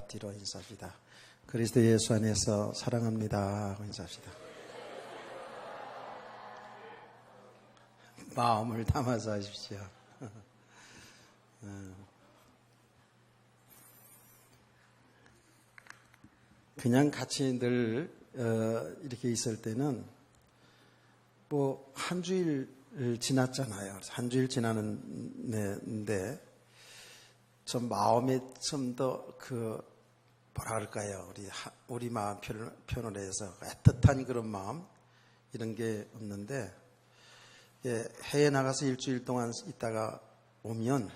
뒤로 인사합시다. 그리스도 예수 안에서 사랑합니다 하고 인사합시다. 마음을 담아서 하십시오. 그냥 같이 늘 이렇게 있을 때는 뭐 한 주일 지났잖아요. 한 주일 지나는데 좀 마음에 좀 더 뭐라 그럴까요? 우리 마음 표현을 해서 애틋한 그런 마음 이런 게 없는데 해외 나가서 일주일 동안 있다가 오면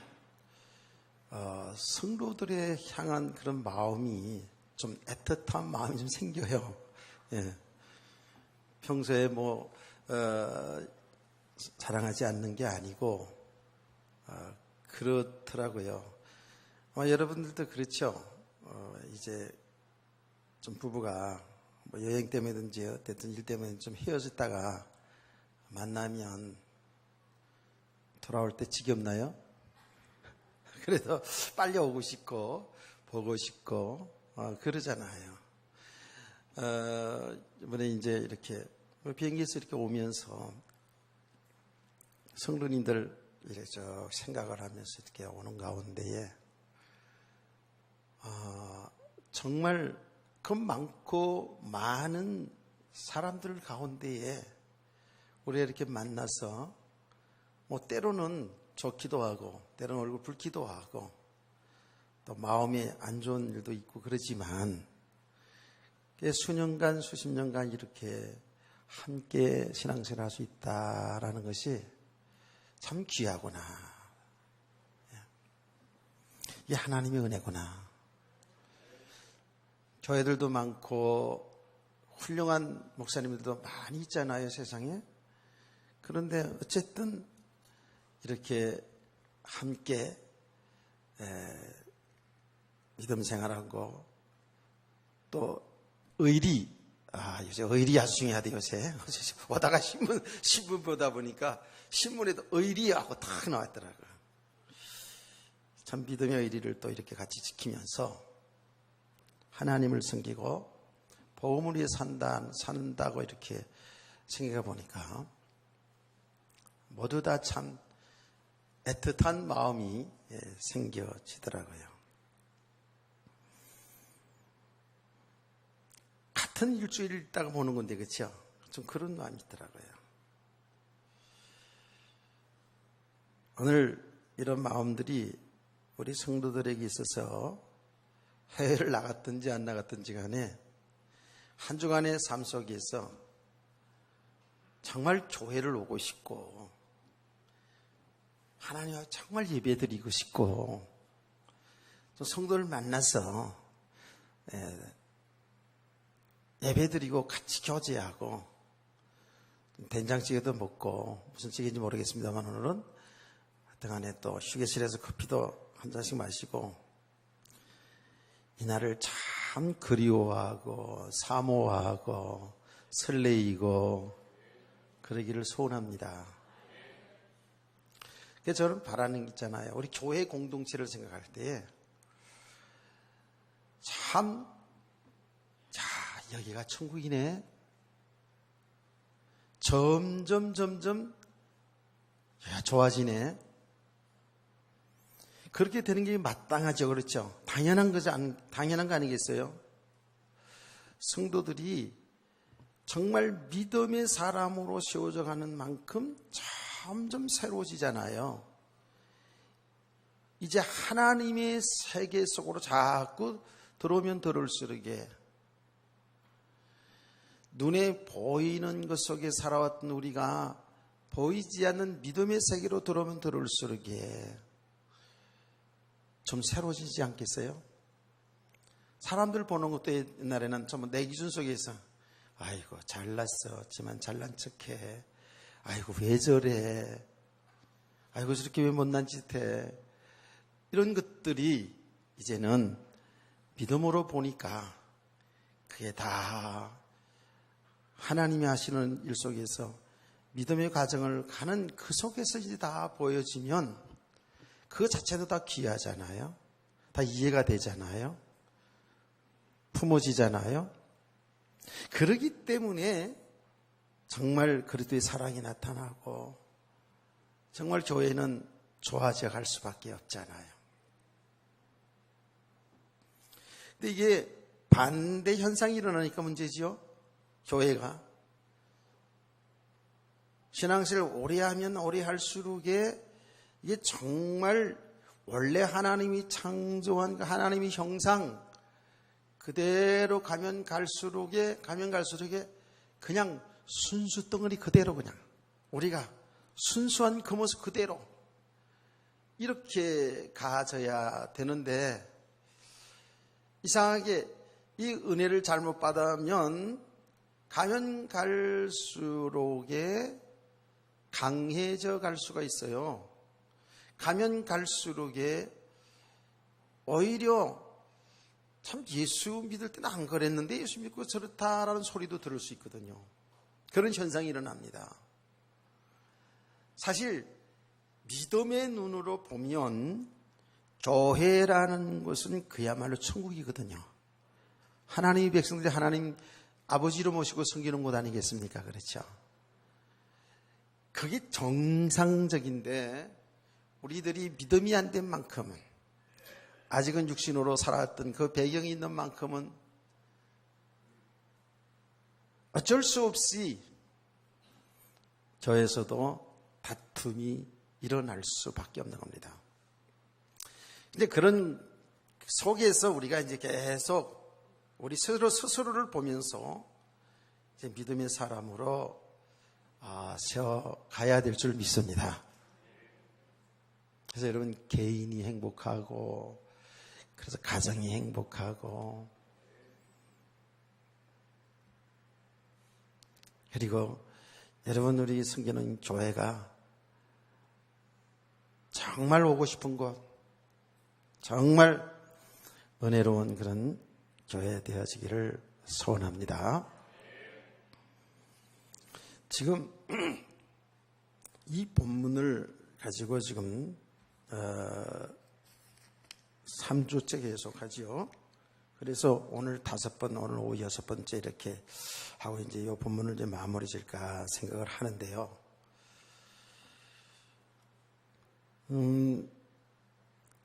성도들에 향한 그런 마음이 좀 애틋한 마음이 좀 생겨요. 예. 평소에 자랑하지 않는 게 아니고 그렇더라고요. 여러분들도 그렇죠. 이제 좀 부부가 여행 때문이든지 어쨌든 일 때문에 좀 헤어졌다가 만나면 돌아올 때 지겹나요? 그래도 빨리 오고 싶고 보고 싶고 그러잖아요. 이번에 이제 이렇게 비행기에서 이렇게 오면서 성도님들 이렇게 쭉 생각을 하면서 이렇게 오는 가운데에 정말 그 많고 많은 사람들 가운데에 우리가 이렇게 만나서 때로는 좋기도 하고 때로는 얼굴 붉기도 하고 또 마음이 안 좋은 일도 있고 그러지만 수년간 수십 년간 이렇게 함께 신앙생활을 할 수 있다라는 것이 참 귀하구나. 이게 하나님의 은혜구나. 교회들도 많고 훌륭한 목사님들도 많이 있잖아요, 세상에. 그런데 어쨌든 이렇게 함께 믿음 생활하고 또 의리, 요새 의리 아주 중요하대, 요새. 오다가 신문 보다 보니까 신문에도 의리하고 딱 나왔더라고요. 참 믿음의 의리를 또 이렇게 같이 지키면서 하나님을 섬기고 복음을 위해 산다고 이렇게 생각해 보니까 모두 다 참 애틋한 마음이 생겨지더라고요. 같은 일주일 있다가 보는 건데, 그렇죠? 좀 그런 마음이 있더라고요. 오늘 이런 마음들이 우리 성도들에게 있어서 해외를 나갔든지 안 나갔든지 간에 한 주간의 삶 속에서 정말 교회를 오고 싶고 하나님과 정말 예배드리고 싶고 또 성도를 만나서 예배드리고 같이 교제하고 된장찌개도 먹고 무슨 찌개인지 모르겠습니다만 오늘은 하여튼간에 또 휴게실에서 커피도 한 잔씩 마시고 이날을 참 그리워하고 사모하고 설레이고 그러기를 소원합니다. 그래서 저는 바라는 게 있잖아요. 우리 교회 공동체를 생각할 때에 참 여기가 천국이네. 점점 좋아지네. 그렇게 되는 게 마땅하죠. 그렇죠? 당연한 거 아니겠어요? 성도들이 정말 믿음의 사람으로 세워져 가는 만큼 점점 새로워지잖아요. 이제 하나님의 세계 속으로 자꾸 들어오면 들어올수록에 눈에 보이는 것 속에 살아왔던 우리가 보이지 않는 믿음의 세계로 들어오면 들어올수록에 좀 새로워지지 않겠어요? 사람들 보는 것도 옛날에는 좀 내 기준 속에서 아이고 잘났었지만 잘난 척해. 아이고 왜 저래. 아이고 저렇게 왜 못난 짓 해. 이런 것들이 이제는 믿음으로 보니까 그게 다 하나님이 하시는 일 속에서 믿음의 과정을 가는 그 속에서 이제 다 보여지면 그 자체도 다 귀하잖아요. 다 이해가 되잖아요. 품어지잖아요. 그러기 때문에 정말 그리스도의 사랑이 나타나고 정말 교회는 좋아져 갈 수밖에 없잖아요. 근데 이게 반대 현상이 일어나니까 문제지요. 교회가 신앙생활을 오래 하면 오래 할수록 이게 정말 원래 하나님이 창조한 그 하나님의 형상 그대로 가면 갈수록에 그냥 순수 덩어리 그대로 그냥 우리가 순수한 그 모습 그대로 이렇게 가져야 되는데 이상하게 이 은혜를 잘못 받으면 가면 갈수록에 강해져 갈 수가 있어요. 가면 갈수록에 오히려 참 예수 믿을 때는 안 그랬는데 예수 믿고 저렇다라는 소리도 들을 수 있거든요. 그런 현상이 일어납니다. 사실 믿음의 눈으로 보면 교회라는 것은 그야말로 천국이거든요. 하나님의 백성들이 하나님 아버지로 모시고 섬기는 곳 아니겠습니까? 그렇죠? 그게 정상적인데 우리들이 믿음이 안 된 만큼은 아직은 육신으로 살아왔던 그 배경이 있는 만큼은 어쩔 수 없이 저에서도 다툼이 일어날 수밖에 없는 겁니다. 근데 그런 속에서 우리가 이제 계속 우리 스스로를 보면서 이제 믿음의 사람으로 세워 가야 될 줄 믿습니다. 그래서 여러분 개인이 행복하고 그래서 가정이 행복하고 그리고 여러분 우리 섬기는 교회가 정말 오고 싶은 곳 정말 은혜로운 그런 교회 되어지기를 소원합니다. 지금 이 본문을 가지고 지금 3주째 계속하지요. 그래서 오늘 5번, 오늘 오후 6번째 이렇게 하고 이제 이 본문을 이제 마무리 질까 생각을 하는데요.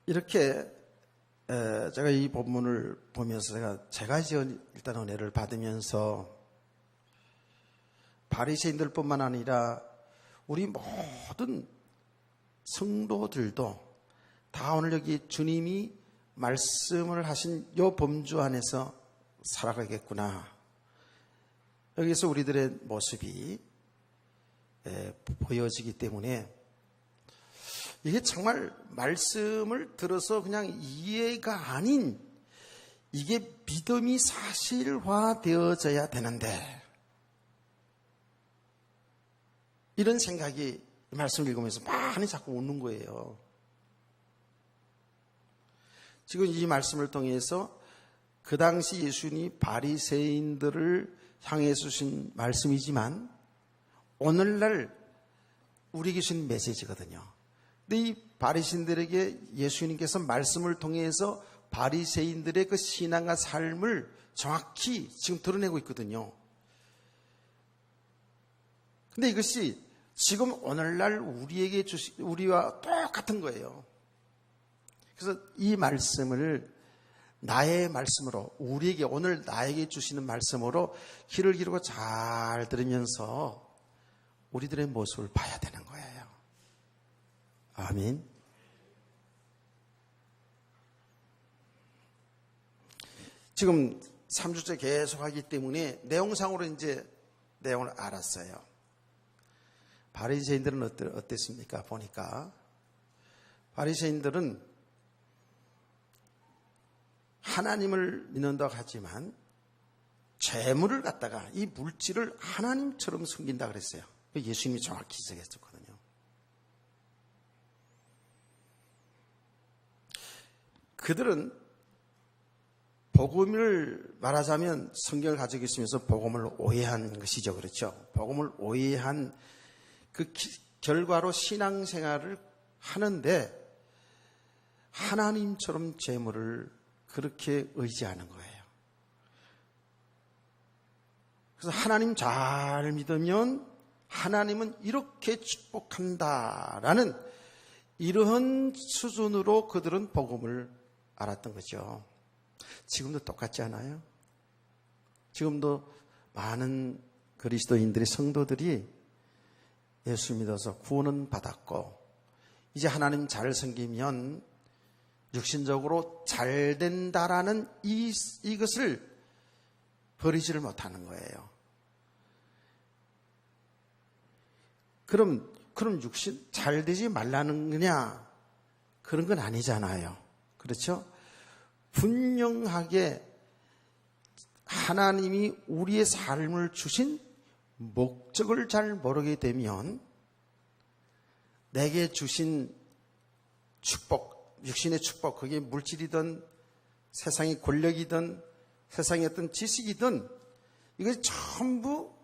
이렇게 제가 이 본문을 보면서 제가 이제 일단 은혜를 받으면서 바리새인들뿐만 아니라 우리 모든 성도들도 다 오늘 여기 주님이 말씀을 하신 이 범주 안에서 살아가겠구나. 여기서 우리들의 모습이 보여지기 때문에 이게 정말 말씀을 들어서 그냥 이해가 아닌 이게 믿음이 사실화되어져야 되는데 이런 생각이 말씀을 읽으면서 많이 자꾸 오는 거예요. 지금 이 말씀을 통해서 그 당시 예수님이 바리새인들을 향해 주신 말씀이지만 오늘날 우리에게 주신 메시지거든요. 근데 이 바리새인들에게 예수님께서 말씀을 통해서 바리새인들의 그 신앙과 삶을 정확히 지금 드러내고 있거든요. 근데 이것이 지금 오늘날 우리에게 우리와 똑같은 거예요. 그래서 이 말씀을 나의 말씀으로 우리에게 오늘 나에게 주시는 말씀으로 귀를 기울이고 잘 들으면서 우리들의 모습을 봐야 되는 거예요. 아멘. 지금 3주째 계속하기 때문에 내용상으로 이제 내용을 알았어요. 바리새인들은 어땠습니까? 보니까 바리새인들은 하나님을 믿는다고 하지만 재물을 갖다가 이 물질을 하나님처럼 숨긴다 그랬어요. 예수님이 정확히 지적했었거든요. 그들은 복음을 말하자면 성경을 가지고 있으면서 복음을 오해한 것이죠. 그렇죠? 복음을 오해한 그 결과로 신앙생활을 하는데 하나님처럼 재물을 그렇게 의지하는 거예요. 그래서 하나님 잘 믿으면 하나님은 이렇게 축복한다라는 이러한 수준으로 그들은 복음을 알았던 거죠. 지금도 똑같지 않아요? 지금도 많은 그리스도인들이, 성도들이 예수 믿어서 구원은 받았고 이제 하나님 잘 섬기면 육신적으로 잘 된다라는 이것을 버리지를 못하는 거예요. 그럼 육신 잘 되지 말라는 거냐? 그런 건 아니잖아요. 그렇죠? 분명하게 하나님이 우리의 삶을 주신 목적을 잘 모르게 되면 내게 주신 축복, 육신의 축복, 그게 물질이든 세상의 권력이든 세상의 어떤 지식이든 이것이 전부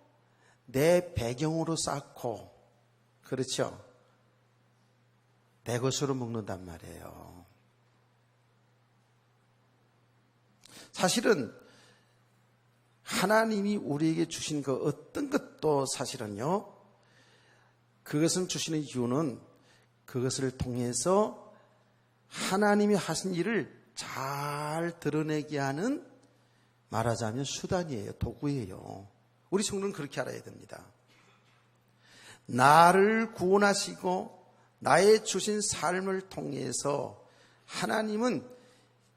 내 배경으로 쌓고, 그렇죠? 내 것으로 먹는단 말이에요. 사실은 하나님이 우리에게 주신 그 어떤 것도 사실은요, 그것을 주시는 이유는 그것을 통해서 하나님이 하신 일을 잘 드러내게 하는, 말하자면 수단이에요. 도구예요. 우리 성도는 그렇게 알아야 됩니다. 나를 구원하시고 나의 주신 삶을 통해서 하나님은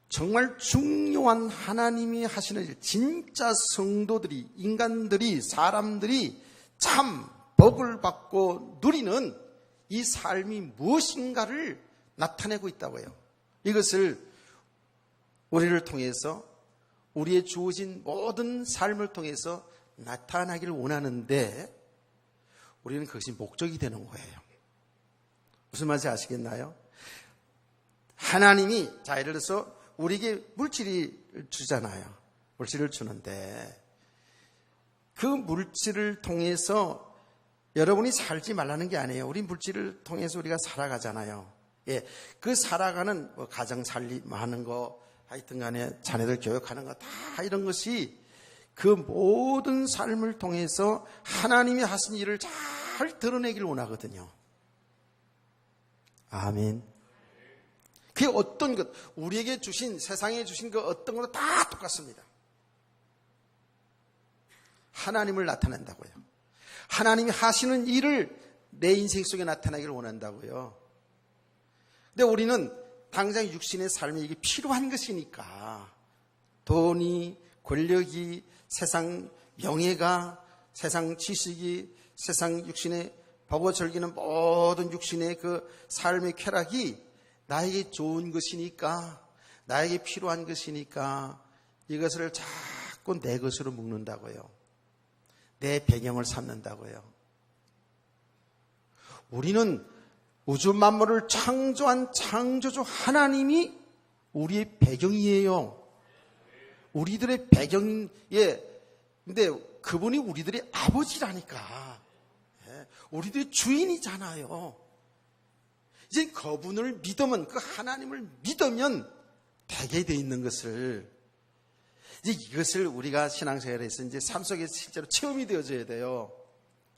정말 중요한 하나님이 하시는 일, 진짜 성도들이, 인간들이, 사람들이 참 복을 받고 누리는 이 삶이 무엇인가를 나타내고 있다고요. 이것을 우리를 통해서, 우리의 주어진 모든 삶을 통해서 나타나기를 원하는데 우리는 그것이 목적이 되는 거예요. 무슨 말인지 아시겠나요? 하나님이, 자, 예를 들어서 우리에게 물질을 주잖아요. 물질을 주는데 그 물질을 통해서 여러분이 살지 말라는 게 아니에요. 우리 물질을 통해서 우리가 살아가잖아요. 예, 그 살아가는 뭐 가정 살림하는 거, 하여튼 간에 자녀들 교육하는 거, 다 이런 것이 그 모든 삶을 통해서 하나님이 하신 일을 잘 드러내기를 원하거든요. 아멘. 그게 어떤 것, 우리에게 주신, 세상에 주신 그 어떤 것도 다 똑같습니다. 하나님을 나타낸다고요. 하나님이 하시는 일을 내 인생 속에 나타나기를 원한다고요. 근데 우리는 당장 육신의 삶에 이게 필요한 것이니까 돈이, 권력이, 세상 명예가, 세상 지식이, 세상 육신의 보고 즐기는 모든 육신의 그 삶의 쾌락이 나에게 좋은 것이니까, 나에게 필요한 것이니까 이것을 자꾸 내 것으로 묶는다고요. 내 배경을 삼는다고요. 우리는 우주 만물을 창조한 창조주 하나님이 우리의 배경이에요. 우리들의 배경에, 근데 그분이 우리들의 아버지라니까. 우리들의 주인이잖아요. 이제 그분을 믿으면, 그 하나님을 믿으면 되게 돼 있는 것을, 이제 이것을 우리가 신앙생활에서 이제 삶 속에 실제로 체험이 되어져야 돼요.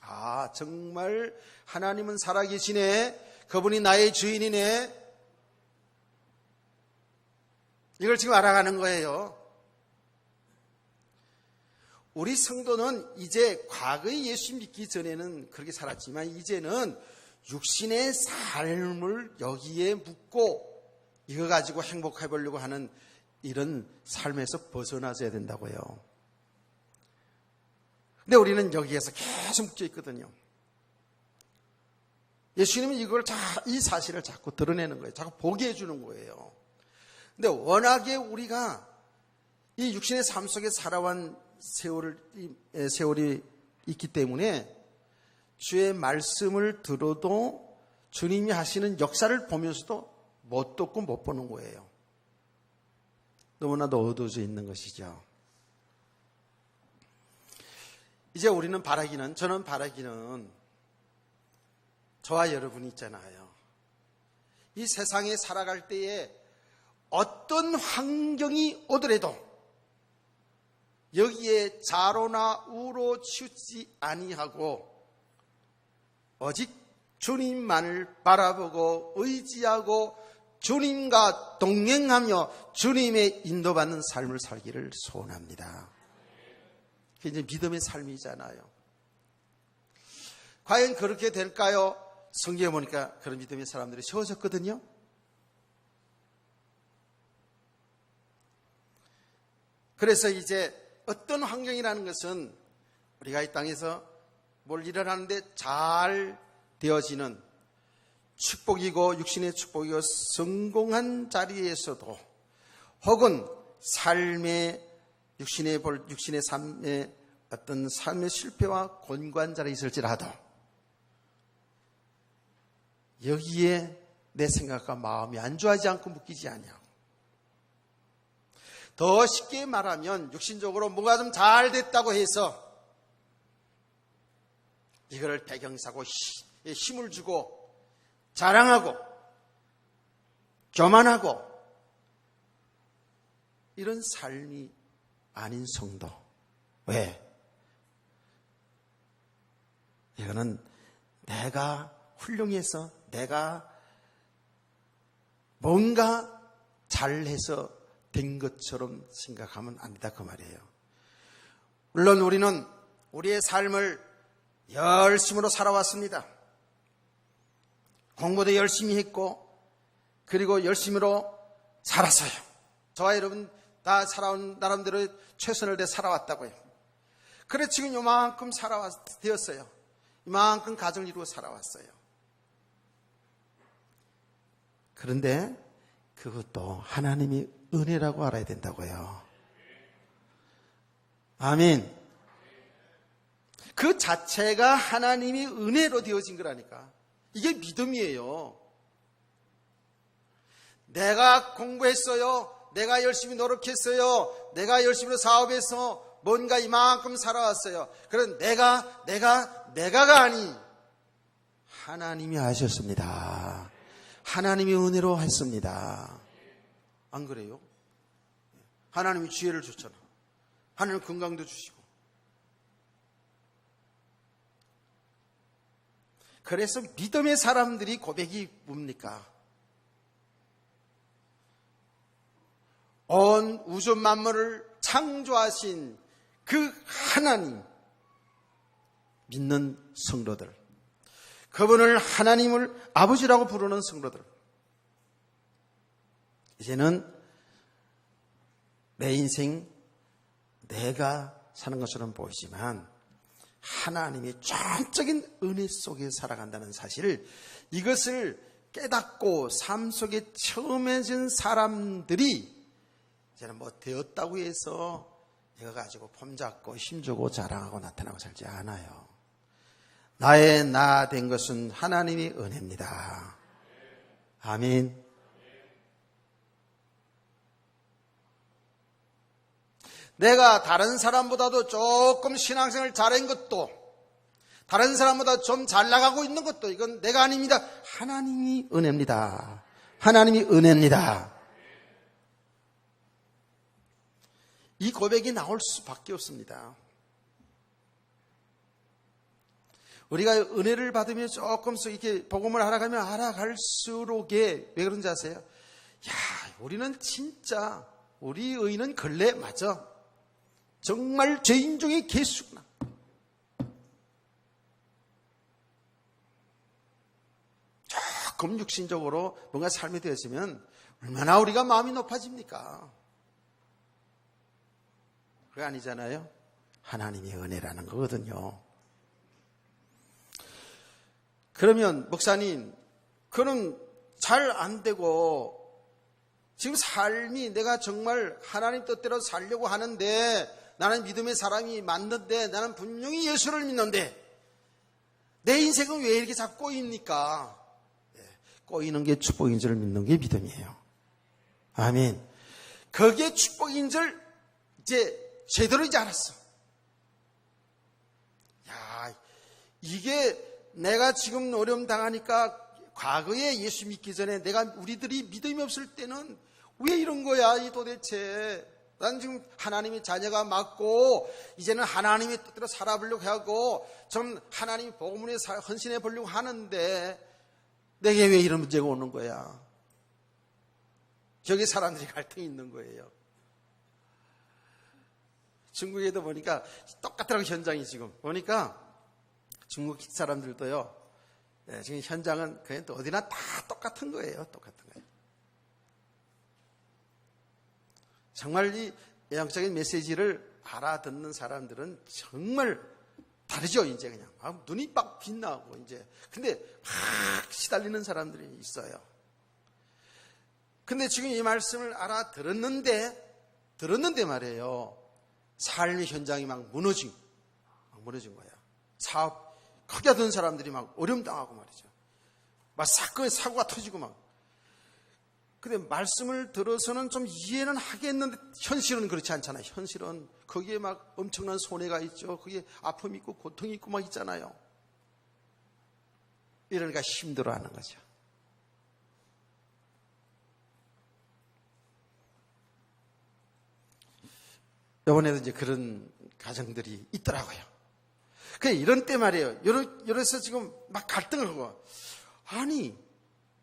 아, 정말 하나님은 살아계시네. 그분이 나의 주인이네. 이걸 지금 알아가는 거예요. 우리 성도는 이제 과거에 예수 믿기 전에는 그렇게 살았지만 이제는 육신의 삶을 여기에 묻고 이거 가지고 행복해 보려고 하는 이런 삶에서 벗어나줘야 된다고요. 근데 우리는 여기에서 계속 묶여 있거든요. 예수님은 이걸 이 사실을 자꾸 드러내는 거예요. 자꾸 보게 해주는 거예요. 근데 워낙에 우리가 이 육신의 삶 속에 살아온 세월이 있기 때문에 주의 말씀을 들어도 주님이 하시는 역사를 보면서도 못 듣고 못 보는 거예요. 너무나도 어두워져 있는 것이죠. 이제 우리는 저는 바라기는 저와 여러분이 있잖아요. 이 세상에 살아갈 때에 어떤 환경이 오더라도 여기에 좌로나 우로 치우지 아니하고 오직 주님만을 바라보고 의지하고 주님과 동행하며 주님의 인도받는 삶을 살기를 소원합니다. 그게 이제 믿음의 삶이잖아요. 과연 그렇게 될까요? 성경에 보니까 그런 믿음의 사람들이 세워졌거든요. 그래서 이제 어떤 환경이라는 것은 우리가 이 땅에서 뭘 일을 하는데 잘 되어지는 축복이고 육신의 축복이고 성공한 자리에서도 혹은 삶의 육신의 삶의 어떤 삶의 실패와 곤고한 자리에 있을지라도 여기에 내 생각과 마음이 안주하지 않고 묶이지 아니하고 더 쉽게 말하면 육신적으로 뭔가 좀 잘 됐다고 해서 이거를 배경사고 힘을 주고 자랑하고 교만하고 이런 삶이 아닌 성도. 왜? 이거는 내가 훌륭해서 내가 뭔가 잘해서 된 것처럼 생각하면 안 된다 그 말이에요. 물론 우리는 우리의 삶을 열심으로 살아왔습니다. 공부도 열심히 했고 그리고 열심히로 살았어요. 저와 여러분 다 살아온 나름대로 최선을 다해 살아왔다고요. 그래 지금 요만큼 되었어요. 이만큼 가정을 이루어 살아왔어요. 그런데 그것도 하나님이 은혜라고 알아야 된다고요. 아멘. 그 자체가 하나님이 은혜로 되어진 거라니까. 이게 믿음이에요. 내가 공부했어요. 내가 열심히 노력했어요. 내가 열심히 사업해서 뭔가 이만큼 살아왔어요. 그런 내가가 아니 하나님이 하셨습니다. 하나님이 은혜로 했습니다. 안 그래요? 하나님이 지혜를 줬잖아. 하나님 건강도 주시고. 그래서 믿음의 사람들이 고백이 뭡니까? 온 우주 만물을 창조하신 그 하나님 믿는 성도들, 그분을 하나님을 아버지라고 부르는 성도들, 이제는 내 인생 내가 사는 것처럼 보이지만 하나님의 전적인 은혜 속에 살아간다는 사실, 이것을 깨닫고 삶 속에 체험해진 사람들이 이제는 뭐 되었다고 해서 이거 가지고 폼잡고 힘주고 자랑하고 나타나고 살지 않아요. 나의 나 된 것은 하나님의 은혜입니다. 아멘. 내가 다른 사람보다도 조금 신앙생활을 잘한 것도, 다른 사람보다 좀 잘 나가고 있는 것도 이건 내가 아닙니다. 하나님이 은혜입니다. 하나님이 은혜입니다. 이 고백이 나올 수밖에 없습니다. 우리가 은혜를 받으며 조금씩 이렇게 복음을 알아가면 알아갈수록에 왜 그런지 아세요? 야, 우리는 진짜 우리 의는 근래 맞아. 정말 죄인 중에 개수구나. 조금 육신적으로 뭔가 삶이 되었으면 얼마나 우리가 마음이 높아집니까? 그게 아니잖아요. 하나님의 은혜라는 거거든요. 그러면 목사님, 그는 잘 안 되고 지금 삶이 내가 정말 하나님 뜻대로 살려고 하는데, 나는 믿음의 사람이 맞는데, 나는 분명히 예수를 믿는데 내 인생은 왜 이렇게 자꾸 꼬입니까? 꼬이는 게 축복인 줄 믿는 게 믿음이에요. 아멘. 그게 축복인 줄 이제 제대로 이제 알았어. 야, 이게 내가 지금 어려움 당하니까 과거에 예수 믿기 전에 우리들이 믿음이 없을 때는 왜 이런 거야, 이 도대체. 난 지금 하나님의 자녀가 맞고 이제는 하나님의 뜻대로 살아보려고 하고 좀 하나님의 복음에 헌신해 보려고 하는데 내게 왜 이런 문제가 오는 거야? 여기 사람들이 갈등이 있는 거예요. 중국에도 보니까 똑같더라고. 현장이 지금 보니까 중국 사람들도요, 지금 현장은 그냥 또 어디나 다 똑같은 거예요. 똑같은 거예요. 정말 이 영적인 메시지를 알아듣는 사람들은 정말 다르죠. 이제 그냥 눈이 빡 빛나고 이제 근데 막 시달리는 사람들이 있어요. 근데 지금 이 말씀을 들었는데 말이에요. 삶의 현장이 막 무너진 거야. 사업 크게 하던 사람들이 막 어려움 당하고 말이죠. 막 사고가 터지고 막. 근데 말씀을 들어서는 좀 이해는 하겠는데 현실은 그렇지 않잖아요. 현실은 거기에 막 엄청난 손해가 있죠. 거기에 아픔이 있고 고통이 있고 막 있잖아요. 이러니까 힘들어하는 거죠. 이번에도 이제 그런 가정들이 있더라고요. 이런 때 말이에요. 이래서 지금 막 갈등을 하고, 아니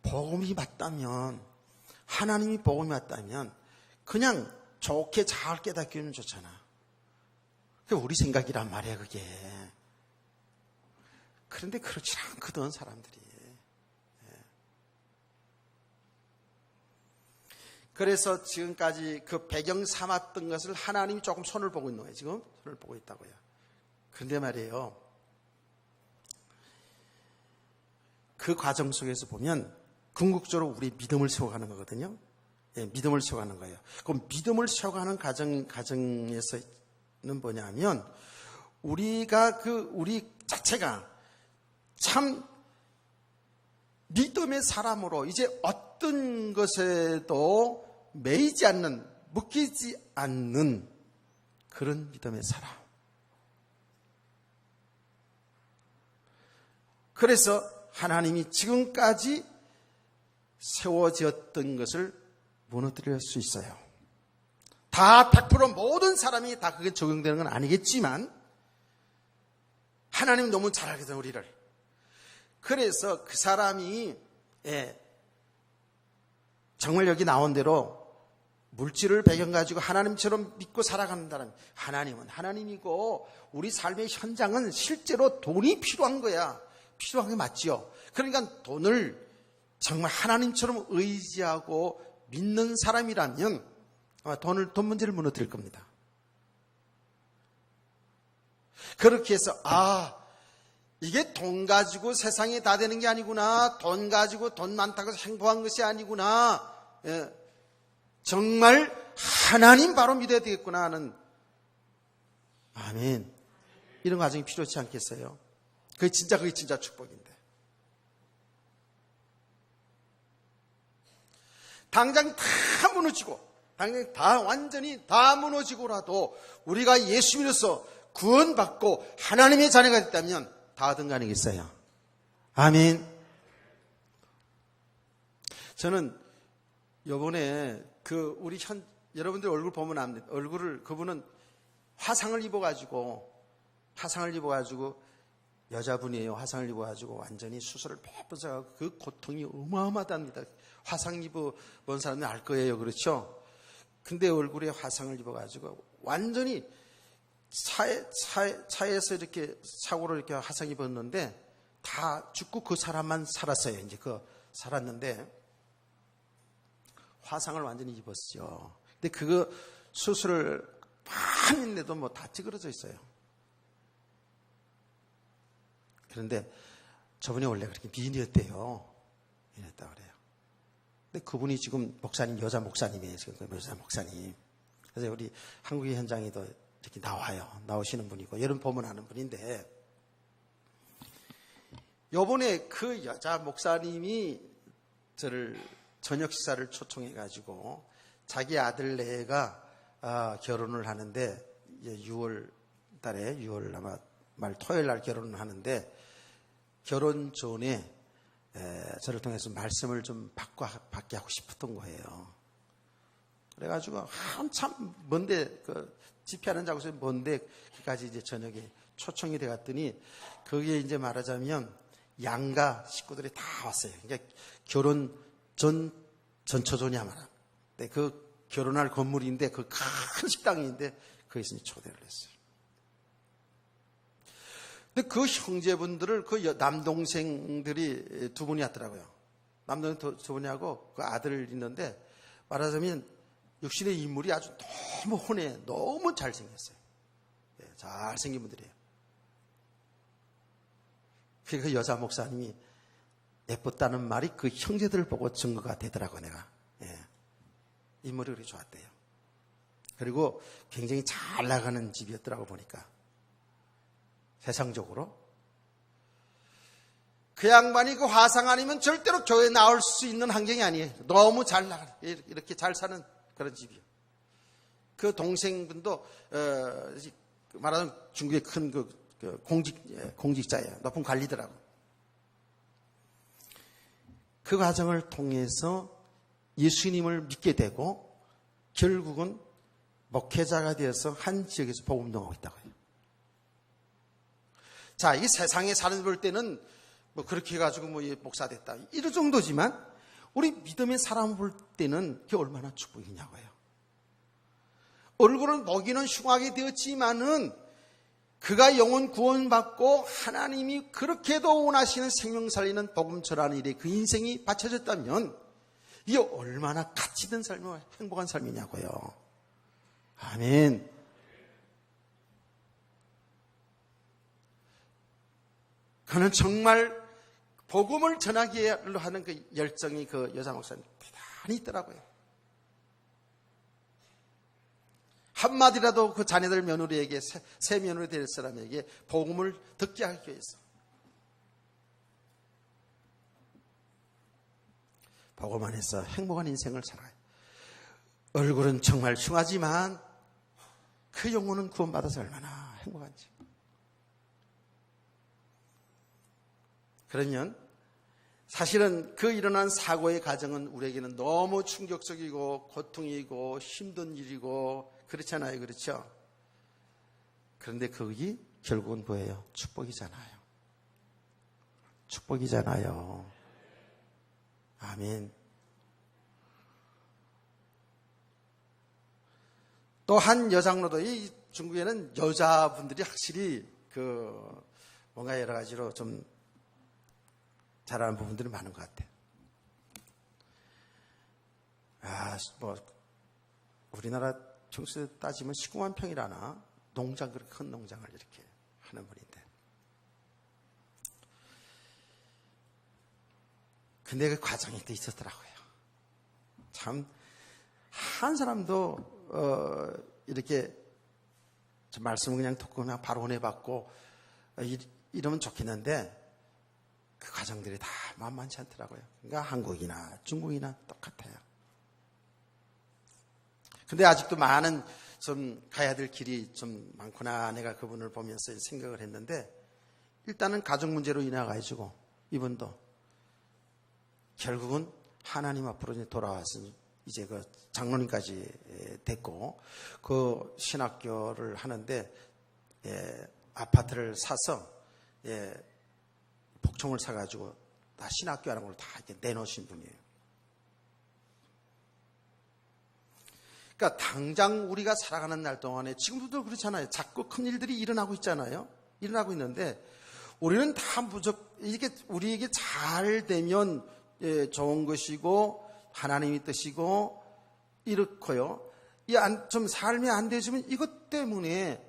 복음이 맞다면, 하나님이 복음이 맞다면 그냥 좋게 잘 깨닫기는 좋잖아. 그게 우리 생각이란 말이야 그게. 그런데 그렇지 않거든 사람들이. 그래서 지금까지 그 배경 삼았던 것을 하나님이 조금 손을 보고 있는 거예요. 지금 손을 보고 있다고요. 그런데 말이에요, 그 과정 속에서 보면 궁극적으로 우리 믿음을 세워가는 거거든요. 믿음을 세워가는 거예요. 그럼 믿음을 세워가는 가정에서는 뭐냐면 우리 자체가 참 믿음의 사람으로 이제 어떤 것에도 매이지 않는, 묶이지 않는 그런 믿음의 사람. 그래서 하나님이 지금까지 세워졌던 것을 무너뜨릴 수 있어요. 다 100% 모든 사람이 다 그게 적용되는 건 아니겠지만 하나님 너무 잘 알거든요, 우리를. 그래서 그 사람이 정말 여기 나온 대로 물질을 배경 가지고 하나님처럼 믿고 살아가는 사람, 하나님은 하나님이고 우리 삶의 현장은 실제로 돈이 필요한 거야. 필요한 게 맞지요. 그러니까 돈을 정말 하나님처럼 의지하고 믿는 사람이라면 돈 문제를 무너뜨릴 겁니다. 그렇게 해서 이게 돈 가지고 세상에 다 되는 게 아니구나. 돈 가지고 돈 많다고 해서 행복한 것이 아니구나. 정말 하나님 바로 믿어야 되겠구나 하는, 아멘, 이런 과정이 필요치 않겠어요? 그게 진짜 축복인데. 당장 다 무너지고, 당장 완전히 다 무너지고라도 우리가 예수 믿어서 구원받고 하나님의 자녀가 됐다면 다 얻은 거 아니겠어요? 아멘. 저는 요번에 우리 여러분들 얼굴 보면 압니다. 그분은 화상을 입어가지고 여자분이에요. 화상을 입어가지고 완전히 수술을 펴서 그 고통이 어마어마합니다. 화상 입어본 사람은 알 거예요. 그렇죠? 근데 얼굴에 화상을 입어가지고 완전히 차에서 이렇게 사고로 이렇게 화상 입었는데 다 죽고 그 사람만 살았어요. 이제 살았는데 화상을 완전히 입었죠. 근데 그거 수술을 많이 했는데도 뭐 다 찌그러져 있어요. 그런데 저분이 원래 그렇게 미인이었대요. 이랬다 그래요. 근데 그분이 지금 목사님, 여자 목사님이에요. 지금 그 여자 목사님. 그래서 우리 한국의 현장에도 이렇게 나오시는 분이고, 여러분 보면 아는 분인데, 요번에 그 여자 목사님이 저를 저녁 식사를 초청해가지고 자기 아들내가 결혼을 하는데, 6월 아마 토요일 날 결혼을 하는데, 결혼 전에 저를 통해서 말씀을 좀 받게 하고 싶었던 거예요. 그래가지고 한참 먼데 집회하는 장소에 먼데 까지 이제 저녁에 초청이 돼 갔더니 거기에 이제 말하자면 양가 식구들이 다 왔어요. 그러니까 결혼 전처존이야 말아. 근데 그 결혼할 건물인데 그 큰 식당인데 거기서 초대를 했어요. 근데 그 형제분들을 그 남동생들이 두 분이 왔더라고요. 남동생 두 분이 하고 그 아들 있는데 말하자면 육신의 인물이 아주 너무 혼해, 너무 잘생겼어요. 잘생긴 분들이에요. 그 여자 목사님이 예뻤다는 말이 그 형제들을 보고 증거가 되더라고요, 내가. 인물이 그렇게 좋았대요. 그리고 굉장히 잘 나가는 집이었더라고 보니까. 세상적으로. 그 양반이 그 화상 아니면 절대로 교회에 나올 수 있는 환경이 아니에요. 너무 잘 나가, 이렇게 잘 사는 그런 집이요. 그 동생분도, 말하자면 중국의 큰 공직자예요. 높은 관리더라고. 그 과정을 통해서 예수님을 믿게 되고 결국은 목회자가 되어서 한 지역에서 복음 운동하고 있다고 해요. 자, 이 세상에 사는 볼 때는 뭐 그렇게 해가지고 뭐 목사 됐다 이런 정도지만 우리 믿음의 사람 볼 때는 그게 얼마나 축복이냐고요. 얼굴은 먹이는 흉하게 되었지만은 그가 영혼 구원받고 하나님이 그렇게도 원하시는 생명 살리는 복음 전하는 일에 그 인생이 바쳐졌다면 이게 얼마나 가치 있는 삶이고 행복한 삶이냐고요. 아멘. 그는 정말 복음을 전하기 하는 그 열정이 그 여자 목사님 대단히 있더라고요. 한마디라도 그 자녀들 며느리에게 새 며느리 될 사람에게 복음을 듣게 하기 위해서 복음 안에서 행복한 인생을 살아요. 얼굴은 정말 흉하지만 그 영혼은 구원받아서 얼마나 행복한지. 그러면 사실은 그 일어난 사고의 과정은 우리에게는 너무 충격적이고 고통이고 힘든 일이고 그렇잖아요. 그렇죠? 그런데 그게 결국은 뭐예요? 축복이잖아요. 축복이잖아요. 아멘. 또 한 여장로도 이 중국에는 여자분들이 확실히 뭔가 여러 가지로 좀 잘하는 부분들이 많은 것 같아요. 우리나라 총수 따지면 19만 평이라나 농장, 그렇게 큰 농장을 이렇게 하는 분인데. 근데 그 과정이 또 있었더라고요. 참, 한 사람도, 이렇게 말씀을 그냥 듣고 그냥 바로 은혜받고 이러면 좋겠는데 그 과정들이 다 만만치 않더라고요. 그러니까 한국이나 중국이나 똑같아요. 근데 아직도 많은 좀 가야 될 길이 좀 많구나. 내가 그분을 보면서 생각을 했는데 일단은 가족 문제로 인해가지고 이분도 결국은 하나님 앞으로 돌아와서 이제 그 장로님까지 됐고 그 신학교를 하는데 아파트를 사서 복층을 사가지고 다 신학교 하는 걸 다 이렇게 내놓으신 분이에요. 그러니까 당장 우리가 살아가는 날 동안에 지금도 그렇잖아요. 자꾸 큰 일들이 일어나고 있잖아요. 일어나고 있는데 우리는 다 이렇게 우리에게 잘 되면 좋은 것이고 하나님의 뜻이고 이렇고요. 좀 삶이 안 되지만 이것 때문에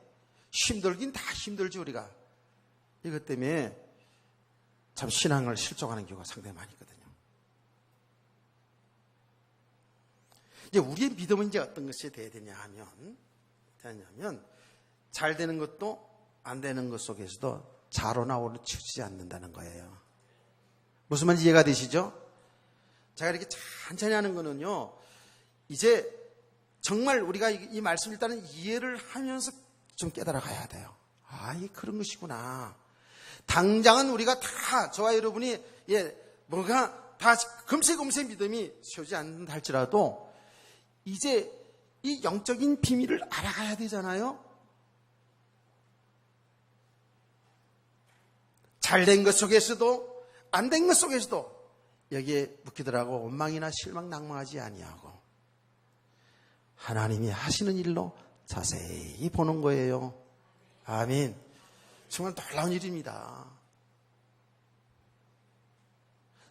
힘들긴 다 힘들지 우리가. 이것 때문에 참 신앙을 실족하는 경우가 상당히 많이 있거든요. 이제 우리의 믿음은 이제 어떤 것이 돼야 되냐 하면 잘 되는 것도 안 되는 것 속에서도 자로나 오로 치우치지 않는다는 거예요. 무슨 말인지 이해가 되시죠? 제가 이렇게 천천히 하는 거는요, 이제 정말 우리가 이 말씀을 일단은 이해를 하면서 좀 깨달아 가야 돼요. 이게 그런 것이구나. 당장은 우리가 다, 저와 여러분이, 뭐가 다 금세 믿음이 세우지 않는다 할지라도, 이제 이 영적인 비밀을 알아가야 되잖아요. 잘된 것 속에서도 안 된 것 속에서도 여기에 묻기더라고 원망이나 실망 낭망하지 아니하고 하나님이 하시는 일로 자세히 보는 거예요. 아멘. 정말 놀라운 일입니다.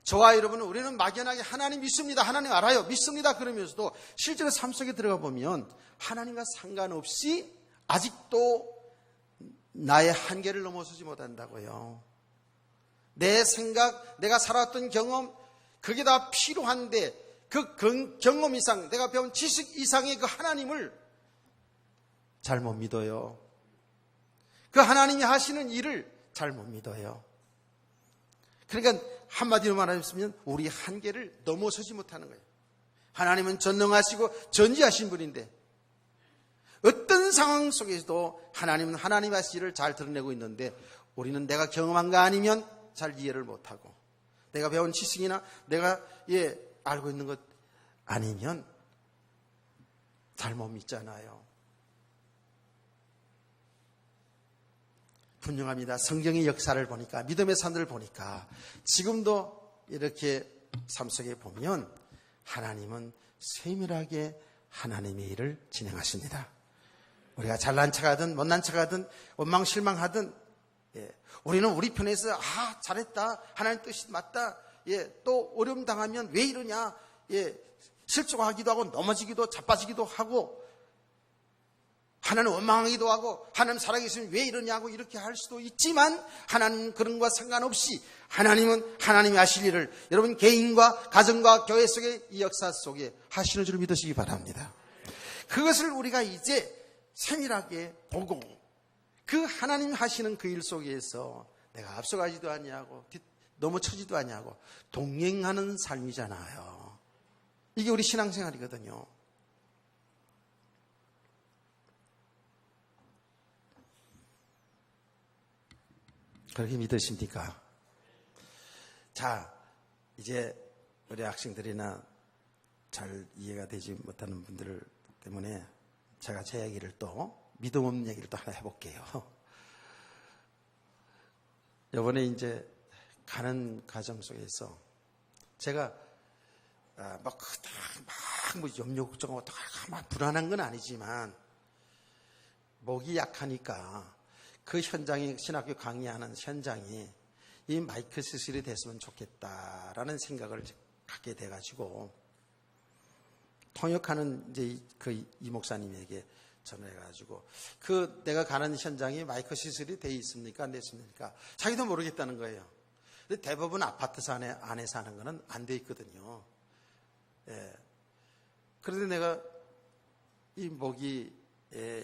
저와 여러분은 우리는 막연하게 하나님 믿습니다. 하나님 알아요. 믿습니다. 그러면서도 실제로 삶 속에 들어가 보면 하나님과 상관없이 아직도 나의 한계를 넘어서지 못한다고요. 내 생각, 내가 살았던 경험, 그게 다 필요한데 그 경험 이상, 내가 배운 지식 이상의 그 하나님을 잘 못 믿어요. 그 하나님이 하시는 일을 잘 못 믿어요. 그러니까 한마디로 말하면 우리 한계를 넘어서지 못하는 거예요. 하나님은 전능하시고 전지하신 분인데 어떤 상황 속에서도 하나님은 하나님 하신 일을 잘 드러내고 있는데 우리는 내가 경험한 거 아니면 잘 이해를 못하고 내가 배운 지식이나 내가 알고 있는 것 아니면 잘 못 믿잖아요. 분명합니다. 성경의 역사를 보니까 믿음의 산들을 보니까 지금도 이렇게 삶 속에 보면 하나님은 세밀하게 하나님의 일을 진행하십니다. 우리가 잘난 척하든 못난 척하든 원망 실망하든 우리는 우리 편에서 잘했다 하나님 뜻이 맞다 또 어려움 당하면 왜 이러냐 실족하기도 하고 넘어지기도 자빠지기도 하고 하나님 원망하기도 하고 하나님 살아계시면 왜 이러냐고 이렇게 할 수도 있지만 하나님 그런 것과 상관없이 하나님은 하나님이 하실 일을 여러분 개인과 가정과 교회 속의 이 역사 속에 하시는 줄 믿으시기 바랍니다. 그것을 우리가 이제 세밀하게 보고 그 하나님 하시는 그 일 속에서 내가 앞서가지도 아니하고 넘어서지도 아니하고 동행하는 삶이잖아요. 이게 우리 신앙생활이거든요. 그렇게 믿으십니까? 자, 이제 우리 학생들이나 잘 이해가 되지 못하는 분들 때문에 제가 제 얘기를 또 믿음 없는 얘기를 또 하나 해볼게요. 이번에 이제 가는 과정 속에서 제가 막 염려 걱정하고 막 불안한 건 아니지만 목이 약하니까 그 현장이 신학교 강의하는 현장이 이 마이크 시술이 됐으면 좋겠다라는 생각을 갖게 돼가지고 통역하는 이제 그 이 목사님에게 전화해가지고 내가 가는 현장이 마이크 시술이 돼 있습니까? 안 됐습니까? 자기도 모르겠다는 거예요. 근데 대부분 아파트 안에 사는 거는 안 돼 있거든요. 그런데 내가 이 목이